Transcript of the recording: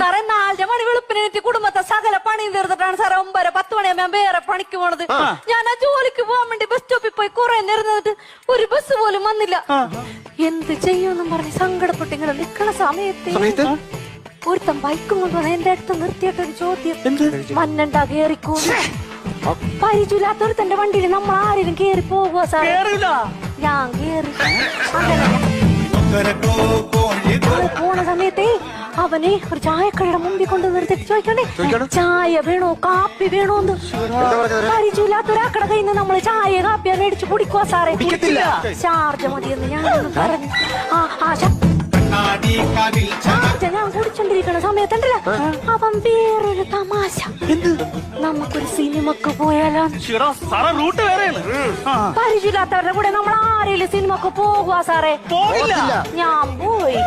സാറേ 4 മണി വെളുപ്പിനെത്തി കുടുംബത്തെ സകല പണിയും തീർത്തിട്ടാണ് സാറേ 9-10 മണിയാകുമ്പോ ഞാൻ വേറെ പണിക്ക് പോണത്. ഞാൻ ആ ജോലിക്ക് പോകാൻ വേണ്ടി ബസ് സ്റ്റോപ്പിൽ പോയി കുറെ നേരം നിന്നിട്ട് ഒരു ബസ് പോലും വന്നില്ല. എന്ത് ചെയ്യുമെന്നും പറഞ്ഞ് സങ്കടപ്പെട്ട് ഇങ്ങനെ നിക്കണ സമയത്ത് ഒരുത്തൻ ബൈക്കും കൊണ്ടുവന്ന് എന്റെ അടുത്ത് നിർത്തിയിട്ടൊരു ചോദ്യം, മഞ്ഞണ്ടാ കേറിക്കോ? പരിചയമില്ലാത്തൊരു തന്റെ വണ്ടിയിൽ നമ്മൾ ആരെങ്കിലും കേറി പോകുക സാറേ? ഞാൻ കേറി. പോണ സമയത്തേ അവനെ ഒരു ചായക്കടയുടെ മുമ്പിൽ കൊണ്ട് നിർത്തിട്ട് ചോദിക്കണ്ടേ, ചായ വേണോ കാപ്പി വേണോന്ന്? പരിചയമില്ലാത്തൊരാക്കടെ കയ്യിൽ നിന്ന് നമ്മള് ചായ കാപ്പിയാ മേടിച്ച് കുടിക്കുക സാറേ. ചാർജ് മതിയെന്ന് ഞാനൊന്ന് പറഞ്ഞു. ഞാൻ കുടിച്ചോണ്ടിരിക്കണ സമയത്തുണ്ടല്ലോ അവൻ വേറൊരു തമാശ, നമുക്കൊരു സിനിമക്ക് പോയാലോ? പരിചയമില്ലാത്തവരുടെ കൂടെ നമ്മൾ ആരെങ്കിലും സിനിമക്ക് പോകുക സാറേ? ഞാൻ പോയി.